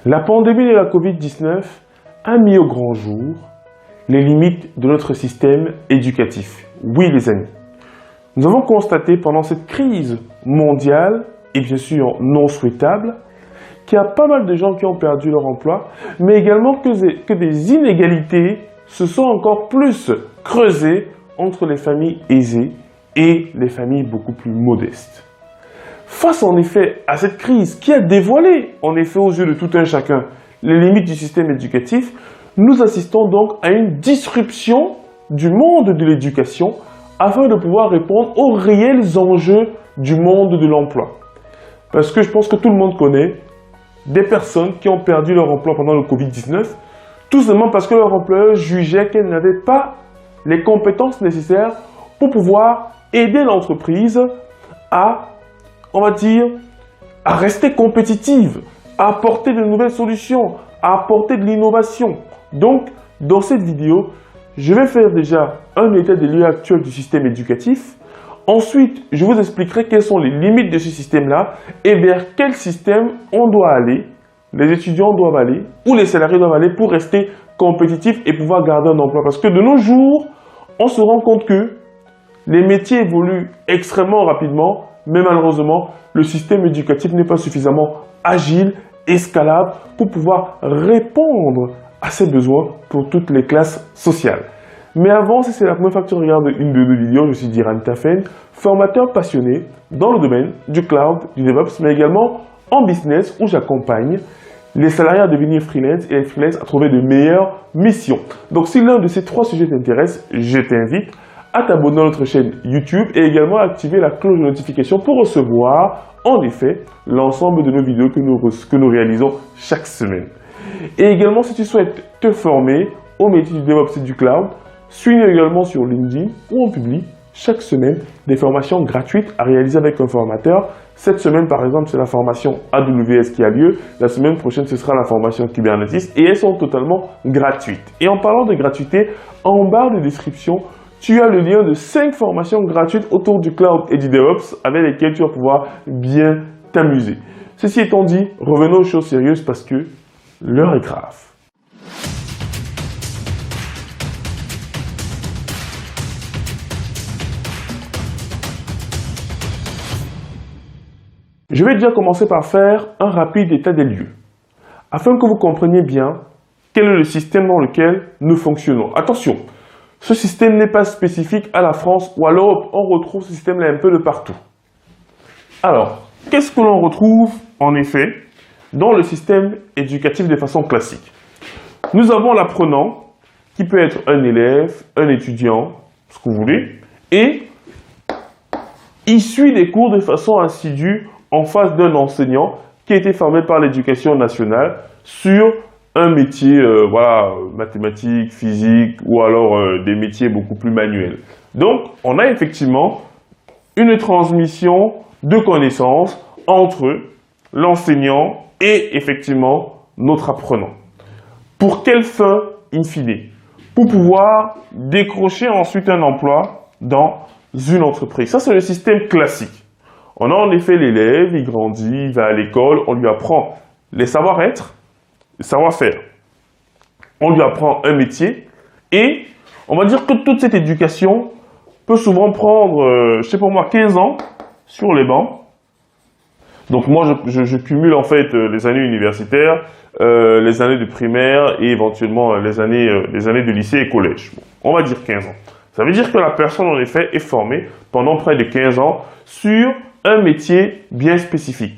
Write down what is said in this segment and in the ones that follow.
La pandémie de la Covid-19 a mis au grand jour les limites de notre système éducatif. Oui, les amis. Nous avons constaté pendant cette crise mondiale, et bien sûr non souhaitable, qu'il y a pas mal de gens qui ont perdu leur emploi, mais également que des inégalités se sont encore plus creusées entre les familles aisées et les familles beaucoup plus modestes. Face en effet à cette crise qui a dévoilé en effet aux yeux de tout un chacun les limites du système éducatif, nous assistons donc à une disruption du monde de l'éducation afin de pouvoir répondre aux réels enjeux du monde de l'emploi. Parce que je pense que tout le monde connaît des personnes qui ont perdu leur emploi pendant le Covid-19, tout simplement parce que leur employeur jugeait qu'elles n'avaient pas les compétences nécessaires pour pouvoir aider l'entreprise à, on va dire, à rester compétitive, à apporter de nouvelles solutions, à apporter de l'innovation. Donc, dans cette vidéo, je vais faire déjà un état des lieux actuel du système éducatif. Ensuite, je vous expliquerai quelles sont les limites de ce système-là et vers quel système on doit aller, les étudiants doivent aller ou les salariés doivent aller pour rester compétitifs et pouvoir garder un emploi. Parce que de nos jours, on se rend compte que les métiers évoluent extrêmement rapidement, mais malheureusement, le système éducatif n'est pas suffisamment agile et scalable pour pouvoir répondre à ces besoins pour toutes les classes sociales. Mais avant, si c'est la première fois que tu regardes une de nos vidéos, je suis Diran Tafen, formateur passionné dans le domaine du cloud, du DevOps, mais également en business où j'accompagne les salariés à devenir freelance et les freelance à trouver de meilleures missions. Donc si l'un de ces trois sujets t'intéresse, je t'invite à t'abonner à notre chaîne YouTube et également à activer la cloche de notification pour recevoir en effet l'ensemble de nos vidéos que nous réalisons chaque semaine. Et également si tu souhaites te former au métier du DevOps et du cloud, suis-nous également sur LinkedIn où on publie chaque semaine des formations gratuites à réaliser avec un formateur. Cette semaine, par exemple, c'est la formation AWS qui a lieu. La semaine prochaine, ce sera la formation Kubernetes et elles sont totalement gratuites. Et en parlant de gratuité, en barre de description, tu as le lien de 5 formations gratuites autour du cloud et du DevOps avec lesquelles tu vas pouvoir bien t'amuser. Ceci étant dit, revenons aux choses sérieuses parce que l'heure est grave. Je vais déjà commencer par faire un rapide état des lieux, afin que vous compreniez bien quel est le système dans lequel nous fonctionnons. Attention, ce système n'est pas spécifique à la France ou à l'Europe, on retrouve ce système-là un peu de partout. Alors, qu'est-ce que l'on retrouve en effet dans le système éducatif de façon classique? Nous avons l'apprenant, qui peut être un élève, un étudiant, ce que vous voulez, et il suit des cours de façon assidue en face d'un enseignant qui a été formé par l'éducation nationale sur un métier, mathématique, physique ou alors des métiers beaucoup plus manuels. Donc, on a effectivement une transmission de connaissances entre l'enseignant et effectivement notre apprenant. Pour quelle fin in fine? Pour pouvoir décrocher ensuite un emploi dans une entreprise. Ça, c'est le système classique. On a en effet l'élève, il grandit, il va à l'école, on lui apprend les savoir-être, les savoir-faire. On lui apprend un métier et on va dire que toute cette éducation peut souvent prendre, je sais pas moi, 15 ans sur les bancs. Donc moi, je cumule en fait les années universitaires, les années de primaire et éventuellement les années de lycée et collège. Bon, on va dire 15 ans. Ça veut dire que la personne en effet est formée pendant près de 15 ans sur un métier bien spécifique.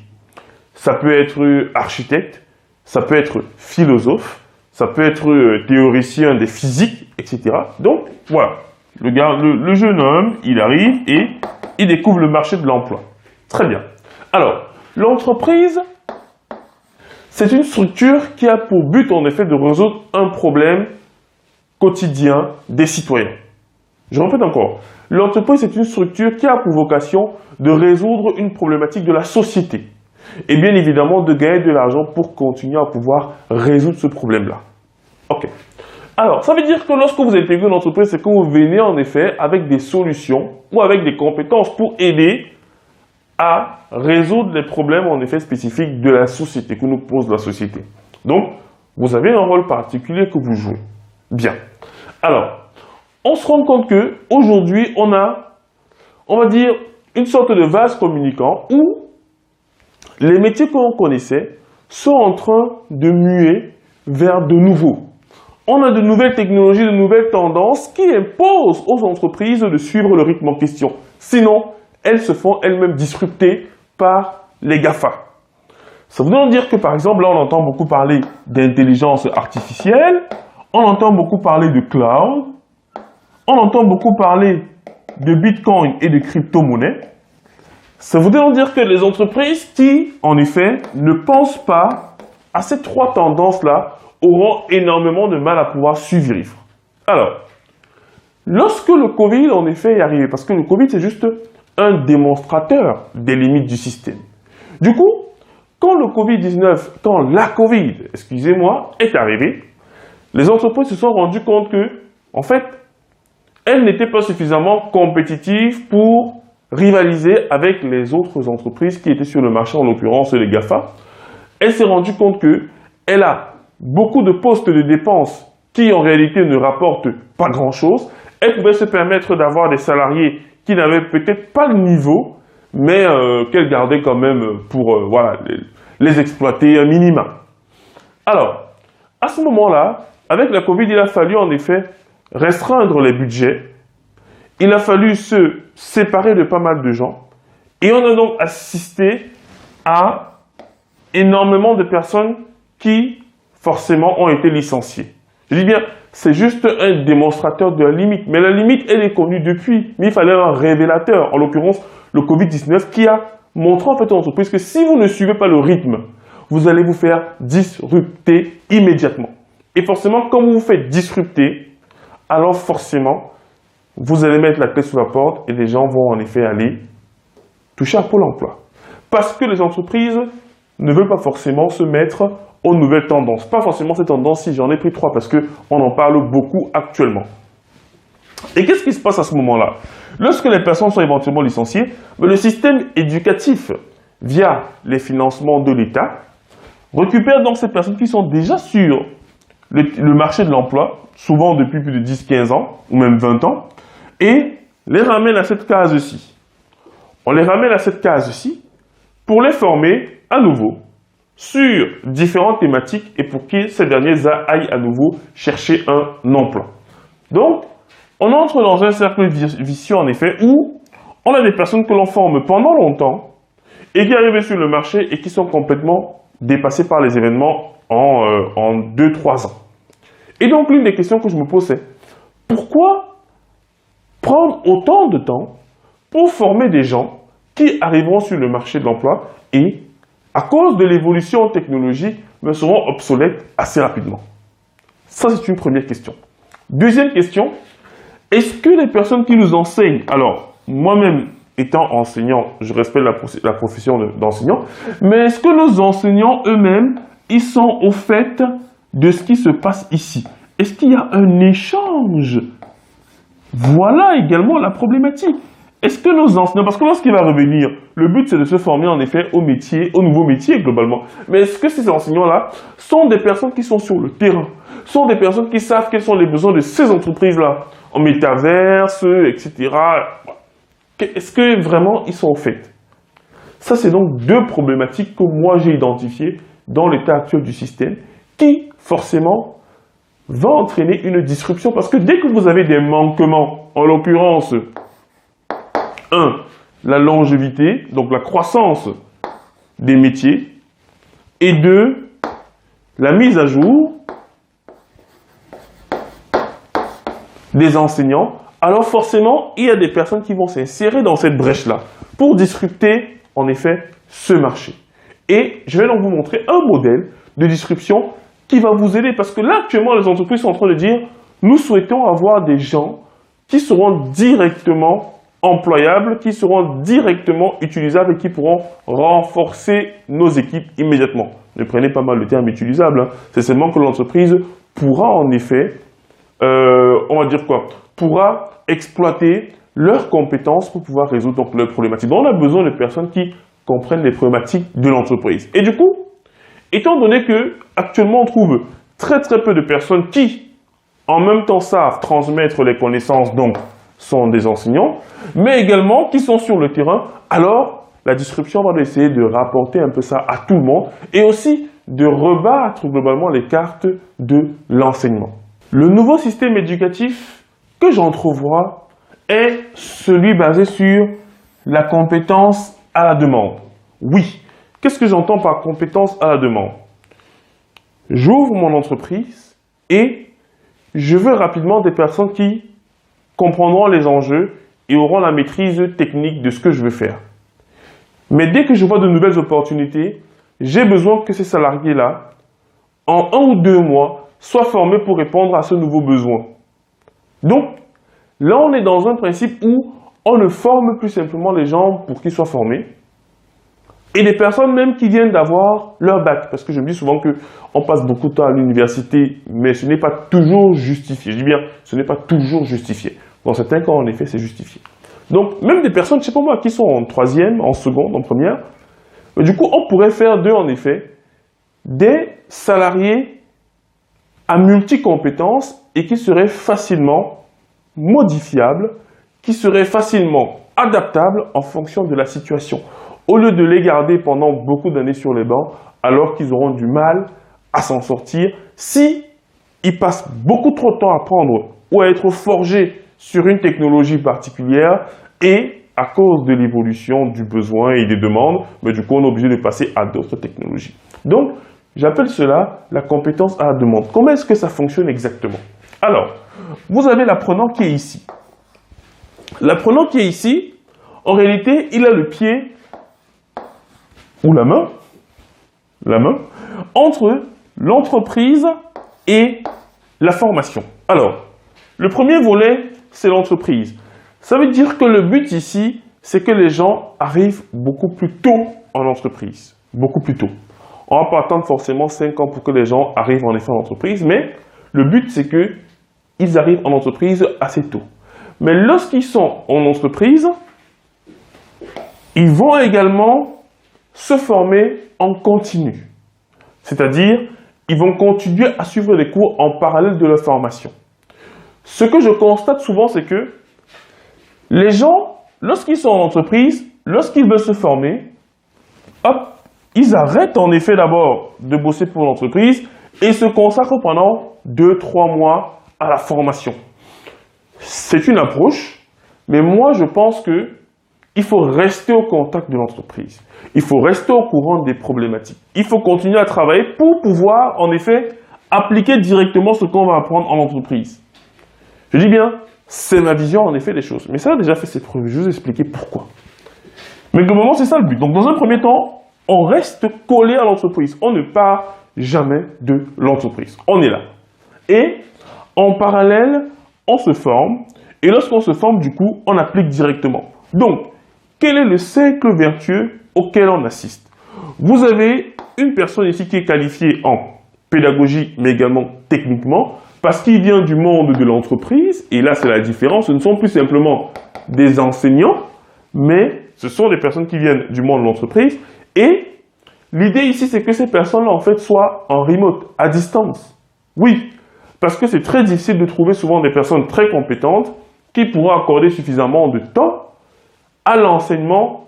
Ça peut être architecte, ça peut être philosophe, ça peut être théoricien des physiques, etc. Donc, voilà. Le jeune homme, il arrive et il découvre le marché de l'emploi. Très bien. Alors, l'entreprise, c'est une structure qui a pour but, en effet, de résoudre un problème quotidien des citoyens. Je répète encore. L'entreprise est une structure qui a pour vocation de résoudre une problématique de la société et bien évidemment de gagner de l'argent pour continuer à pouvoir résoudre ce problème-là. Ok. Alors, ça veut dire que lorsque vous intégrez une entreprise, c'est que vous venez en effet avec des solutions ou avec des compétences pour aider à résoudre les problèmes en effet spécifiques de la société, que nous pose la société. Donc, vous avez un rôle particulier que vous jouez. Bien. Alors, on se rend compte que aujourd'hui, on a, on va dire, une sorte de vase communicant où les métiers que l'on connaissait sont en train de muer vers de nouveaux. On a de nouvelles technologies, de nouvelles tendances qui imposent aux entreprises de suivre le rythme en question. Sinon, elles se font elles-mêmes disrupter par les GAFA. Ça veut dire que, par exemple, là, on entend beaucoup parler d'intelligence artificielle, on entend beaucoup parler de cloud, on entend beaucoup parler de Bitcoin et de crypto-monnaies. Ça veut dire que les entreprises qui, en effet, ne pensent pas à ces trois tendances-là auront énormément de mal à pouvoir suivre. Alors, lorsque le Covid, en effet, est arrivé, parce que le Covid, c'est juste un démonstrateur des limites du système. Du coup, quand le Covid-19, quand la Covid, excusez-moi, est arrivée, les entreprises se sont rendues compte que, en fait, elles n'étaient pas suffisamment compétitives pour rivaliser avec les autres entreprises qui étaient sur le marché, en l'occurrence les GAFA. Elle s'est rendue compte qu'elle a beaucoup de postes de dépenses qui, en réalité, ne rapportent pas grand-chose. Elle pouvait se permettre d'avoir des salariés qui n'avaient peut-être pas le niveau, mais qu'elle gardait quand même pour voilà, les exploiter un minimum. Alors, à ce moment-là, avec la Covid, il a fallu en effet restreindre les budgets. Il a fallu se séparer de pas mal de gens. Et on a donc assisté à énormément de personnes qui, forcément, ont été licenciées. Je dis bien, c'est juste un démonstrateur de la limite. Mais la limite, elle est connue depuis. Mais il fallait un révélateur, en l'occurrence le Covid-19, qui a montré en fait aux entreprises que si vous ne suivez pas le rythme, vous allez vous faire disrupter immédiatement. Et forcément, quand vous vous faites disrupter, alors forcément, vous allez mettre la clé sous la porte et les gens vont en effet aller toucher à Pôle emploi. Parce que les entreprises ne veulent pas forcément se mettre aux nouvelles tendances. Pas forcément ces tendances-ci, j'en ai pris 3 parce qu'on en parle beaucoup actuellement. Et qu'est-ce qui se passe à ce moment-là? Lorsque les personnes sont éventuellement licenciées, le système éducatif, via les financements de l'État, récupère donc ces personnes qui sont déjà sur le marché de l'emploi, souvent depuis plus de 10-15 ans, ou même 20 ans, et les ramène à cette case-ci. On les ramène à cette case-ci pour les former à nouveau sur différentes thématiques et pour que ces derniers aillent à nouveau chercher un emploi. Donc, on entre dans un cercle vicieux en effet où on a des personnes que l'on forme pendant longtemps et qui arrivent sur le marché et qui sont complètement dépassés par les événements en 2-3 ans. Et donc, l'une des questions que je me pose, c'est pourquoi prendre autant de temps pour former des gens qui arriveront sur le marché de l'emploi et, à cause de l'évolution technologique, me seront obsolètes assez rapidement? Ça, c'est une première question. Deuxième question, est-ce que les personnes qui nous enseignent, alors, moi-même, étant enseignant, je respecte la profession d'enseignant, mais est-ce que nos enseignants eux-mêmes, ils sont au fait de ce qui se passe ici? Est-ce qu'il y a un échange? Voilà également la problématique. Est-ce que nos enseignants, parce que lorsqu'il va revenir, le but c'est de se former en effet au métier, au nouveau métier globalement. Mais est-ce que ces enseignants-là sont des personnes qui sont sur le terrain, sont des personnes qui savent quels sont les besoins de ces entreprises-là, en métaverse, etc. Est-ce que vraiment ils sont au fait? Ça, c'est donc deux problématiques que moi j'ai identifiées dans l'état actuel du système, qui forcément va entraîner une disruption. Parce que dès que vous avez des manquements, en l'occurrence, 1. La longévité, donc la croissance des métiers, et 2. La mise à jour des enseignants, alors forcément, il y a des personnes qui vont s'insérer dans cette brèche-là pour disrupter, en effet, ce marché. Et je vais donc vous montrer un modèle de disruption qui va vous aider, parce que là, actuellement, les entreprises sont en train de dire « Nous souhaitons avoir des gens qui seront directement employables, qui seront directement utilisables et qui pourront renforcer nos équipes immédiatement. » Ne prenez pas mal le terme utilisable, hein. C'est seulement que l'entreprise pourra en effet, on va dire quoi, pourra exploiter leurs compétences pour pouvoir résoudre donc leurs problématiques. Donc on a besoin de personnes qui comprennent les problématiques de l'entreprise. Et du coup, Étant donné que actuellement on trouve très peu de personnes qui, en même temps, savent transmettre les connaissances, donc sont des enseignants, mais également qui sont sur le terrain, alors la disruption va essayer de rapporter un peu ça à tout le monde et aussi de rebattre globalement les cartes de l'enseignement. Le nouveau système éducatif que j'entrevois est celui basé sur la compétence à la demande. Oui, qu'est-ce que j'entends par compétence à la demande? J'ouvre mon entreprise et je veux rapidement des personnes qui comprendront les enjeux et auront la maîtrise technique de ce que je veux faire. Mais dès que je vois de nouvelles opportunités, j'ai besoin que ces salariés-là, en 1 ou 2 mois, soient formés pour répondre à ce nouveau besoin. Donc, là, on est dans un principe où on ne forme plus simplement les gens pour qu'ils soient formés. Et des personnes même qui viennent d'avoir leur bac. Parce que je me dis souvent qu'on passe beaucoup de temps à l'université, mais ce n'est pas toujours justifié. Je dis bien, ce n'est pas toujours justifié. Dans certains cas, en effet, c'est justifié. Donc, même des personnes, je ne sais pas moi, qui sont en 3e, en seconde, en première, mais du coup, on pourrait faire d'eux, en effet, des salariés à multi-compétences et qui seraient facilement modifiables, qui seraient facilement adaptables en fonction de la situation. Au lieu de les garder pendant beaucoup d'années sur les bancs, alors qu'ils auront du mal à s'en sortir, si ils passent beaucoup trop de temps à apprendre ou à être forgés sur une technologie particulière et à cause de l'évolution du besoin et des demandes, mais du coup on est obligé de passer à d'autres technologies. Donc, j'appelle cela la compétence à la demande. Comment est-ce que ça fonctionne exactement? Alors, vous avez l'apprenant qui est ici. L'apprenant qui est ici, en réalité, il a le pied ou la main, entre l'entreprise et la formation. Alors, le premier volet, c'est l'entreprise. Ça veut dire que le but ici, c'est que les gens arrivent beaucoup plus tôt en entreprise. Beaucoup plus tôt. On ne va pas attendre forcément 5 ans pour que les gens arrivent en effet en entreprise, mais le but, c'est qu'ils arrivent en entreprise assez tôt. Mais lorsqu'ils sont en entreprise, ils vont également se former en continu. C'est-à-dire, ils vont continuer à suivre des cours en parallèle de leur formation. Ce que je constate souvent, c'est que les gens, lorsqu'ils sont en entreprise, lorsqu'ils veulent se former, hop, ils arrêtent en effet d'abord de bosser pour l'entreprise et se consacrent pendant 2-3 mois à la formation. C'est une approche, mais moi je pense que il faut rester au contact de l'entreprise. Il faut rester au courant des problématiques. Il faut continuer à travailler pour pouvoir, en effet, appliquer directement ce qu'on va apprendre en entreprise. Je dis bien, c'est ma vision, en effet, des choses. Mais ça a déjà fait ses preuves. Je vais vous expliquer pourquoi. Mais globalement, c'est ça le but. Donc, dans un premier temps, on reste collé à l'entreprise. On ne part jamais de l'entreprise. On est là. Et, en parallèle, on se forme. Et lorsqu'on se forme, du coup, on applique directement. Donc, quel est le cercle vertueux auquel on assiste? Vous avez une personne ici qui est qualifiée en pédagogie, mais également techniquement, parce qu'il vient du monde de l'entreprise, et là c'est la différence, ce ne sont plus simplement des enseignants, mais ce sont des personnes qui viennent du monde de l'entreprise, et l'idée ici c'est que ces personnes-là en fait soient en remote, à distance. Oui, parce que c'est très difficile de trouver souvent des personnes très compétentes qui pourront accorder suffisamment de temps à l'enseignement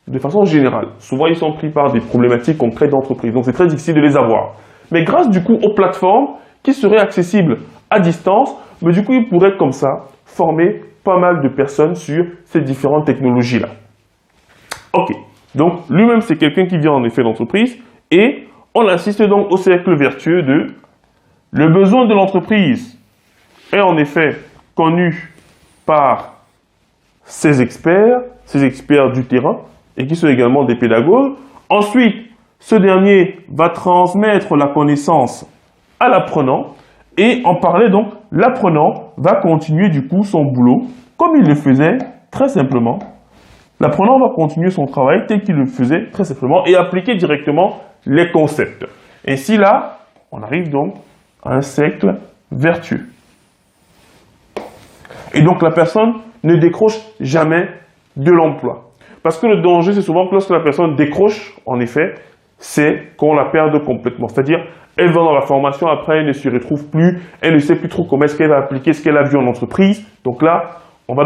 de façon générale. Souvent, ils sont pris par des problématiques concrètes d'entreprise, donc c'est très difficile de les avoir. Mais grâce du coup aux plateformes qui seraient accessibles à distance, mais du coup, ils pourraient comme ça former pas mal de personnes sur ces différentes technologies-là. Ok, donc lui-même, c'est quelqu'un qui vient en effet d'entreprise et on assiste donc au cercle vertueux de le besoin de l'entreprise est en effet connu par ses experts du terrain, et qui sont également des pédagogues. Ensuite, ce dernier va transmettre la connaissance à l'apprenant, et en parler donc, l'apprenant va continuer du coup son boulot, comme il le faisait très simplement. L'apprenant va continuer son travail tel qu'il le faisait très simplement, et appliquer directement les concepts. Ainsi là, on arrive donc à un cercle vertueux. Et donc la personne ne décroche jamais de l'emploi. Parce que le danger, c'est souvent que lorsque la personne décroche, en effet, c'est qu'on la perde complètement. C'est-à-dire, elle va dans la formation, après, elle ne se retrouve plus, elle ne sait plus trop comment est-ce qu'elle va appliquer ce qu'elle a vu en entreprise. Donc là, on va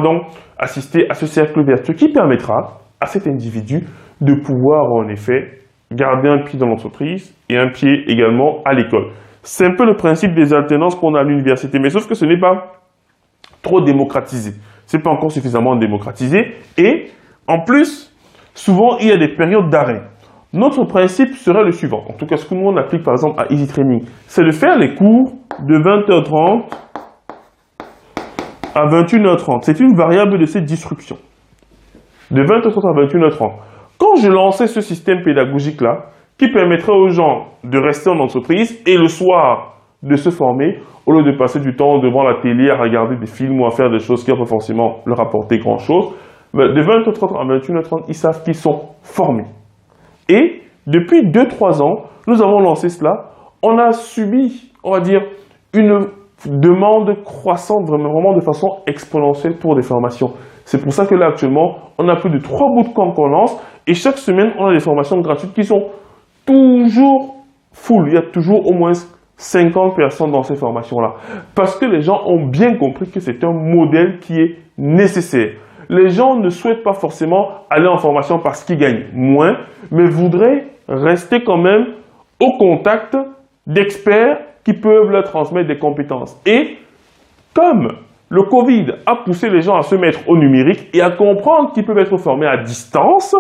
donc assister à ce cercle vertueux qui permettra à cet individu de pouvoir, en effet, garder un pied dans l'entreprise et un pied également à l'école. C'est un peu le principe des alternances qu'on a à l'université, mais sauf que ce n'est pas trop démocratisé. Ce n'est pas encore suffisamment démocratisé. Et en plus, souvent, il y a des périodes d'arrêt. Notre principe serait le suivant. En tout cas, ce que nous, on applique par exemple à Easy Training, c'est de faire les cours de 20h30 à 21h30. C'est une variable de cette disruption. De 20h30 à 21h30. Quand je lançais ce système pédagogique-là, qui permettrait aux gens de rester en entreprise et le soir de se former, au lieu de passer du temps devant la télé à regarder des films ou à faire des choses qui n'ont pas forcément leur apporter grand-chose, de 20h30 à 21h30, ils savent qu'ils sont formés. Et depuis 2-3 ans, nous avons lancé cela. On a subi, on va dire, une demande croissante, vraiment de façon exponentielle pour des formations. C'est pour ça que là, actuellement, on a plus de 3 bootcamps qu'on lance et chaque semaine, on a des formations gratuites qui sont toujours full. Il y a toujours au moins 50 personnes dans ces formations-là. Parce que les gens ont bien compris que c'est un modèle qui est nécessaire. Les gens ne souhaitent pas forcément aller en formation parce qu'ils gagnent moins, mais voudraient rester quand même au contact d'experts qui peuvent leur transmettre des compétences. Et comme le Covid a poussé les gens à se mettre au numérique et à comprendre qu'ils peuvent être formés à distance,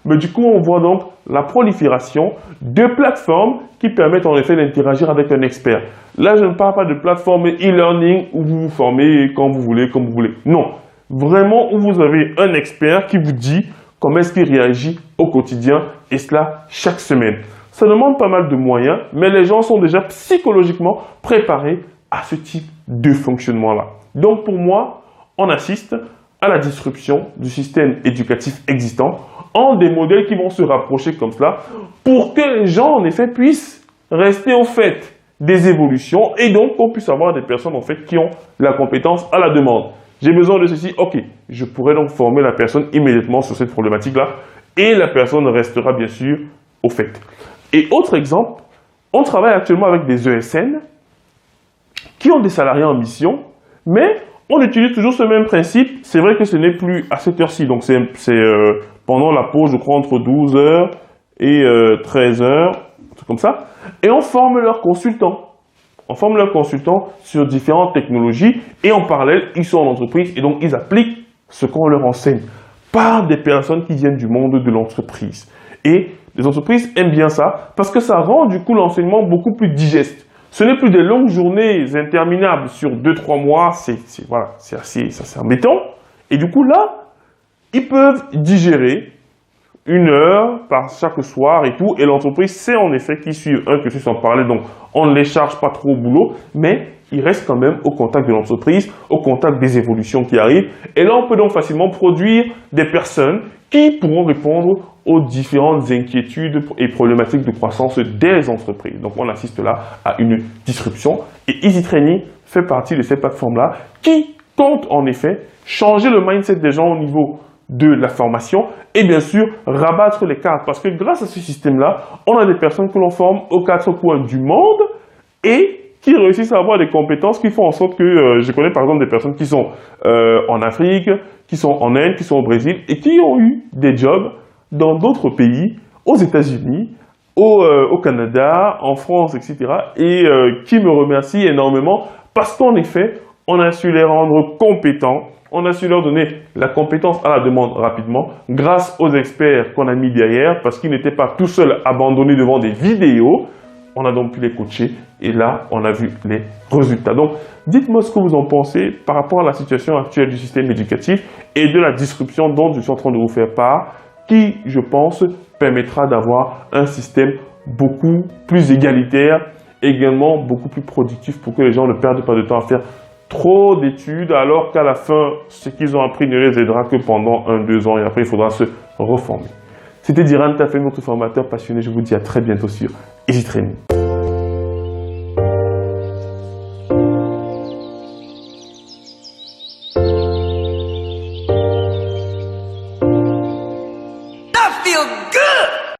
mais du coup, on voit donc la prolifération de plateformes qui permettent en effet d'interagir avec un expert. Là, je ne parle pas de plateforme e-learning où vous vous formez quand vous voulez, comme vous voulez. Non, vraiment où vous avez un expert qui vous dit comment est-ce qu'il réagit au quotidien et cela chaque semaine. Ça demande pas mal de moyens, mais les gens sont déjà psychologiquement préparés à ce type de fonctionnement-là. Donc pour moi, on assiste à la disruption du système éducatif existant en des modèles qui vont se rapprocher comme cela pour que les gens en effet puissent rester au fait des évolutions et donc qu'on puisse avoir des personnes en fait qui ont la compétence à la demande. J'ai besoin de ceci, ok, je pourrais donc former la personne immédiatement sur cette problématique-là et la personne restera bien sûr au fait. Et autre exemple, on travaille actuellement avec des ESN qui ont des salariés en mission, mais on utilise toujours ce même principe. C'est vrai que ce n'est plus à cette heure-ci, donc c'est pendant la pause, je crois, entre 12h et 13h, un truc comme ça. Et on forme leurs consultants. On forme leurs consultants sur différentes technologies et en parallèle, ils sont en entreprise et donc ils appliquent ce qu'on leur enseigne par des personnes qui viennent du monde de l'entreprise. Et les entreprises aiment bien ça parce que ça rend du coup l'enseignement beaucoup plus digeste. Ce n'est plus des longues journées interminables sur 2-3 mois, c'est assez embêtant. Et du coup là, ils peuvent digérer 1 heure par chaque soir et tout. Et l'entreprise sait en effet qu'ils suivent un cursus en parallèle. Donc on ne les charge pas trop au boulot, mais ils restent quand même au contact de l'entreprise, au contact des évolutions qui arrivent. Et là, on peut donc facilement produire des personnes qui pourront répondre aux différentes inquiétudes et problématiques de croissance des entreprises. Donc, on assiste là à une disruption. Et Easy Training fait partie de ces plateformes-là qui comptent en effet changer le mindset des gens au niveau de la formation et bien sûr rabattre les cartes. Parce que grâce à ce système-là, on a des personnes que l'on forme aux 4 coins du monde et qui réussissent à avoir des compétences qui font en sorte que, je connais par exemple des personnes qui sont en Afrique, qui sont en Inde, qui sont au Brésil et qui ont eu des jobs dans d'autres pays, aux États-Unis, au Canada, en France, etc. et qui me remercient énormément parce qu'en effet, on a su les rendre compétents, on a su leur donner la compétence à la demande rapidement grâce aux experts qu'on a mis derrière parce qu'ils n'étaient pas tout seuls abandonnés devant des vidéos. On a donc pu les coacher et là, on a vu les résultats. Donc, dites-moi ce que vous en pensez par rapport à la situation actuelle du système éducatif et de la disruption dont je suis en train de vous faire part, qui, je pense, permettra d'avoir un système beaucoup plus égalitaire, également beaucoup plus productif pour que les gens ne perdent pas de temps à faire trop d'études, alors qu'à la fin, ce qu'ils ont appris ne les aidera que pendant 1-2 ans et après, il faudra se reformer. C'était Diran Tafé, notre formateur passionné. Je vous dis à très bientôt sur Easy Training.